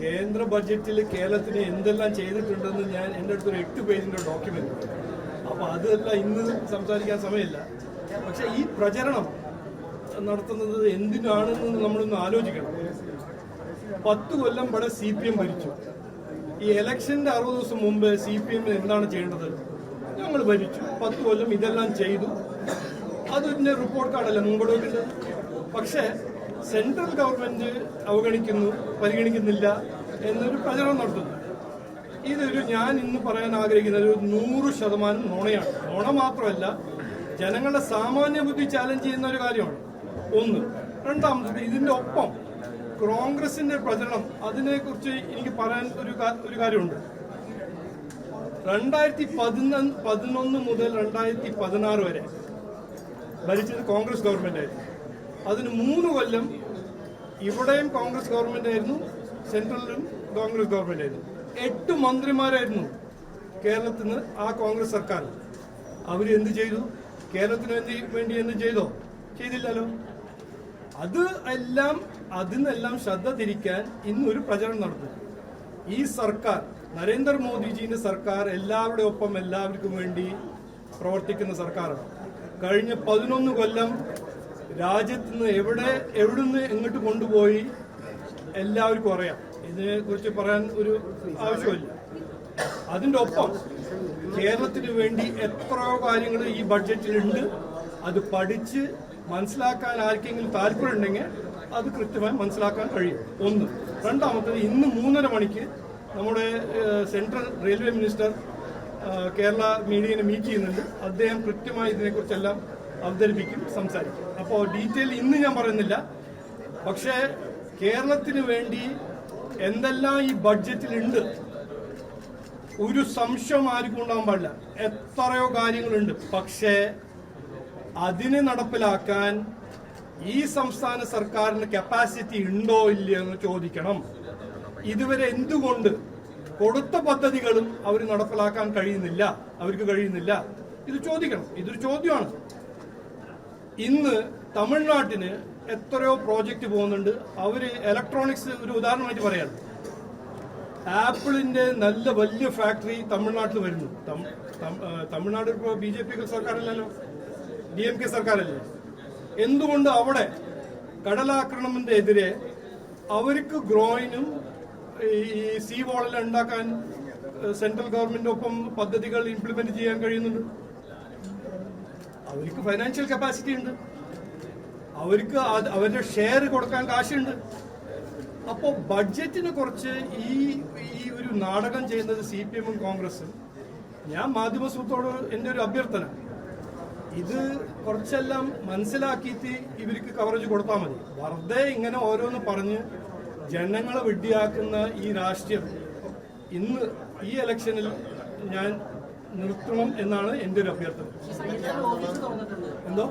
കേന്ദ്ര ബഡ്ജറ്റിൽ കേരളത്തിന് എന്തെല്ലാം ചെയ്തിട്ടുണ്ടെന്ന് ഞാൻ എൻ്റെ അടുത്തൊരു 8 പേജിൻ്റെ ഡോക്യുമെന്റ്. അപ്പോൾ അതെല്ലാം ഇന്ന് സംസാരിക്കാൻ സമയമില്ല. പക്ഷെ ഈ പ്രചരണം നടത്തുന്നത് എന്തിനാണെന്ന് നമ്മളൊന്ന് ആലോചിക്കണം. 10 കൊല്ലം ഇവിടെ CPM ഭരിച്ചു. ഈ ഇലക്ഷൻ്റെ 60 ദിവസം മുമ്പ് CPM എന്താണ് ചെയ്യേണ്ടത്? ഞങ്ങൾ ഭരിച്ചു, 10 കൊല്ലം ഇതെല്ലാം ചെയ്തു. അതിൻ്റെ റിപ്പോർട്ട് കാർഡല്ല മുമ്പോട്ട് വെക്കേണ്ടത്. പക്ഷേ സെൻട്രൽ ഗവൺമെന്റ് അവഗണിക്കുന്നു, പരിഗണിക്കുന്നില്ല എന്നൊരു പ്രചരണം നടത്തുന്നു. ഇതൊരു ഞാൻ ഇന്ന് പറയാൻ ആഗ്രഹിക്കുന്ന ഒരു 100% നുണയാണ്. നുണ മാത്രമല്ല, ജനങ്ങളുടെ സാമാന്യ ബുദ്ധി ചാലഞ്ച് ചെയ്യുന്ന ഒരു കാര്യമാണ്. ഒന്ന്. രണ്ടാമത്, ഇതിന്റെ ഒപ്പം കോൺഗ്രസിന്റെ പ്രചരണം, അതിനെക്കുറിച്ച് എനിക്ക് പറയാൻ ഒരു കാര്യമുണ്ട്. 2011 മുതൽ 2016 വരെ ഭരിച്ചത് കോൺഗ്രസ് ഗവൺമെന്റ് ആയിരുന്നു. അതിന് 3 കൊല്ലം ഇവിടെയും കോൺഗ്രസ് ഗവൺമെന്റ് ആയിരുന്നു, സെൻട്രലിലും കോൺഗ്രസ് ഗവൺമെന്റ് ആയിരുന്നു. 8 മന്ത്രിമാരായിരുന്നു കേരളത്തിൽ നിന്ന് ആ കോൺഗ്രസ് സർക്കാർ. അവർ എന്ത് ചെയ്തു? കേരളത്തിന് വേണ്ടി എന്ത് ചെയ്തോ? ചെയ്തില്ലല്ലോ. അതിനെല്ലാം ശ്രദ്ധ തിരിക്കാൻ ഇന്നൊരു പ്രചരണം നടത്തുന്നു. ഈ സർക്കാർ, നരേന്ദ്രമോദിജിന്റെ സർക്കാർ, എല്ലാവരുടെ ഒപ്പം എല്ലാവർക്കും വേണ്ടി പ്രവർത്തിക്കുന്ന സർക്കാരാണ്. കഴിഞ്ഞ 11 കൊല്ലം രാജ്യത്ത് നിന്ന് എവിടുന്ന് എങ്ങോട്ട് കൊണ്ടുപോയി എല്ലാവർക്കും അറിയാം. ഇതിനെക്കുറിച്ച് പറയാൻ ഒരു ആവശ്യമില്ല. അതിൻ്റെ ഒപ്പം കേരളത്തിന് വേണ്ടി എത്രയോ കാര്യങ്ങൾ ഈ ബഡ്ജറ്റിലുണ്ട്. അത് പഠിച്ച് മനസ്സിലാക്കാൻ ആർക്കെങ്കിലും താല്പര്യമുണ്ടെങ്കിൽ അത് കൃത്യമായി മനസ്സിലാക്കാൻ കഴിയും. ഒന്ന്. രണ്ടാമത്തത്, ഇന്ന് 3:30 മണിക്ക് നമ്മുടെ സെൻട്രൽ റെയിൽവേ മിനിസ്റ്റർ കേരള മീഡിയനെ മീറ്റ് ചെയ്യുന്നുണ്ട്. അദ്ദേഹം കൃത്യമായി ഇതിനെക്കുറിച്ചെല്ലാം അവതരിപ്പിക്കും, സംസാരിക്കും. അപ്പോൾ ഡീറ്റെയിൽ ഇന്ന് ഞാൻ പറയുന്നില്ല. പക്ഷേ കേരളത്തിന് വേണ്ടി എന്തെല്ലാം ഈ ബഡ്ജറ്റിലുണ്ട് ഒരു സംശയം ആർക്കും ഉണ്ടാകാൻ പാടില്ല. എത്രയോ കാര്യങ്ങളുണ്ട്. പക്ഷേ അതിനെ നടപ്പിലാക്കാൻ ഈ സംസ്ഥാന സർക്കാരിന് കപ്പാസിറ്റി ഉണ്ടോ ഇല്ലയോ എന്ന് ചോദിക്കണം. ഇതുവരെ എന്തുകൊണ്ട് കൊടുത്ത പദ്ധതികളും അവർ നടപ്പിലാക്കാൻ അവർക്ക് കഴിയുന്നില്ല? ഇത് ചോദിക്കണം. ഇതൊരു ചോദ്യമാണ്. ഇന്ന് തമിഴ്നാട്ടിന് എത്രയോ പ്രോജക്റ്റ് പോകുന്നുണ്ട്. അവര് ഇലക്ട്രോണിക്സ് ഒരു ഉദാഹരണമായിട്ട് പറയാണ്. ആപ്പിളിന്റെ നല്ല വലിയ ഫാക്ടറി തമിഴ്നാട്ടിൽ വരുന്നു. തമിഴ്നാട് ഇപ്പോൾ BJP സർക്കാരല്ലല്ലോ, DMK സർക്കാരല്ലേ. എന്തുകൊണ്ട് അവിടെ കടലാക്രമണത്തിന്റെ എതിരെ അവർക്ക് ഗ്രോയിനും ഈ സീ വാളെല്ലാം ഉണ്ടാക്കാൻ സെൻട്രൽ ഗവൺമെന്റ് ഒപ്പം പദ്ധതികൾ ഇംപ്ലിമെന്റ് ചെയ്യാൻ കഴിയുന്നുണ്ട്? അവർക്ക് ഫൈനാൻഷ്യൽ കപ്പാസിറ്റി ഉണ്ട്. അവർക്ക് അവരുടെ ഷെയർ കൊടുക്കാൻ കാശുണ്ട്. അപ്പോൾ ബഡ്ജറ്റിനെ കുറിച്ച് ഈ ഒരു നാടകം ചെയ്യുന്നത് CPM കോൺഗ്രസും. ഞാൻ മാധ്യമസുഹൃത്തോട് എൻ്റെ ഒരു അഭ്യർത്ഥന, ഇത് കുറച്ചെല്ലാം മനസ്സിലാക്കിയിട്ട് ഇവർക്ക് കവറേജ് കൊടുത്താൽ മതി. വെറുതെ ഇങ്ങനെ ഓരോന്ന് പറഞ്ഞ് ജനങ്ങളെ വിഡ്ഢിയാക്കുന്ന ഈ രാഷ്ട്രീയം ഇന്ന് ഈ ഇലക്ഷനിൽ ഞാൻ നിർത്തണം എന്നാണ് എൻ്റെ ഒരു അഭ്യർത്ഥന. എന്തോ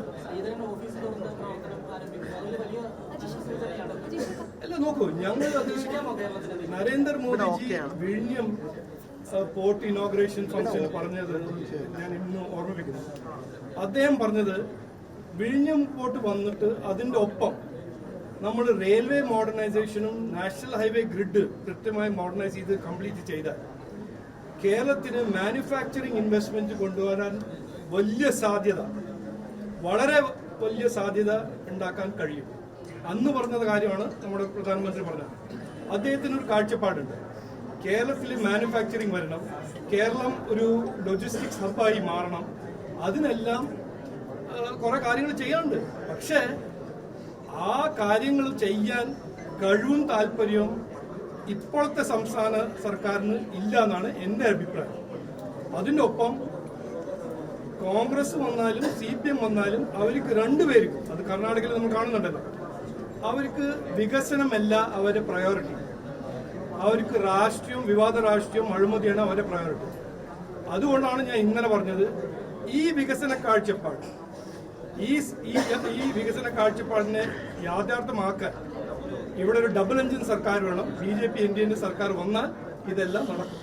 അല്ല, നോക്കൂ, ഞങ്ങളത് നരേന്ദ്രമോദിജി വിഴിഞ്ഞം പോർട്ട് ഇനോഗ്രേഷൻ ഫംഗ്ഷനിൽ പറഞ്ഞത് ഞാൻ ഇന്ന് ഓർമ്മിപ്പിക്കുന്നു. അദ്ദേഹം പറഞ്ഞത്, വിഴിഞ്ഞം പോർട്ട് വന്നിട്ട് അതിൻ്റെ ഒപ്പം നമ്മൾ റെയിൽവേ മോഡേണൈസേഷനും നാഷണൽ ഹൈവേ ഗ്രിഡ് കൃത്യമായി മോഡേണൈസ് ചെയ്ത് കംപ്ലീറ്റ് ചെയ്താൽ കേരളത്തിന് മാനുഫാക്ചറിങ് ഇൻവെസ്റ്റ്മെന്റ് കൊണ്ടുവരാൻ വളരെ വലിയ സാധ്യത ഉണ്ടാക്കാൻ കഴിയും. അന്ന് പറഞ്ഞത് കാര്യമാണ് നമ്മുടെ പ്രധാനമന്ത്രി പറഞ്ഞത്. അദ്ദേഹത്തിന് ഒരു കാഴ്ചപ്പാടുണ്ട്. കേരളത്തിൽ മാനുഫാക്ചറിങ് വരണം, കേരളം ഒരു ലോജിസ്റ്റിക്സ് ഹബ്ബായി മാറണം. അതിനെല്ലാം കുറെ കാര്യങ്ങൾ ചെയ്യാനുണ്ട്. പക്ഷേ ആ കാര്യങ്ങൾ ചെയ്യാൻ കഴിവും താല്പര്യവും ഇപ്പോഴത്തെ സംസ്ഥാന സർക്കാരിന് ഇല്ല എന്നാണ് എൻ്റെ അഭിപ്രായം. അതിൻ്റെ ഒപ്പം കോൺഗ്രസ് വന്നാലും CPM വന്നാലും അവർക്ക് രണ്ടുപേർക്കും, അത് കർണാടകയിൽ നമ്മൾ കാണുന്നുണ്ടല്ലോ, അവർക്ക് വികസനമല്ല അവരുടെ പ്രയോറിറ്റി. അവർക്ക് രാഷ്ട്രീയവും വിവാദ രാഷ്ട്രീയവും അഴിമതിയാണ് അവരുടെ പ്രയോറിറ്റി. അതുകൊണ്ടാണ് ഞാൻ ഇന്നലെ പറഞ്ഞത്, ഈ വികസന കാഴ്ചപ്പാട് ഈ വികസന കാഴ്ചപ്പാടിനെ യാഥാർത്ഥ്യമാക്കാൻ ഇവിടെ ഒരു ഡബിൾ എഞ്ചിൻ സർക്കാർ വേണം. BJP NDA സർക്കാർ വന്നാൽ ഇതെല്ലാം നടക്കും.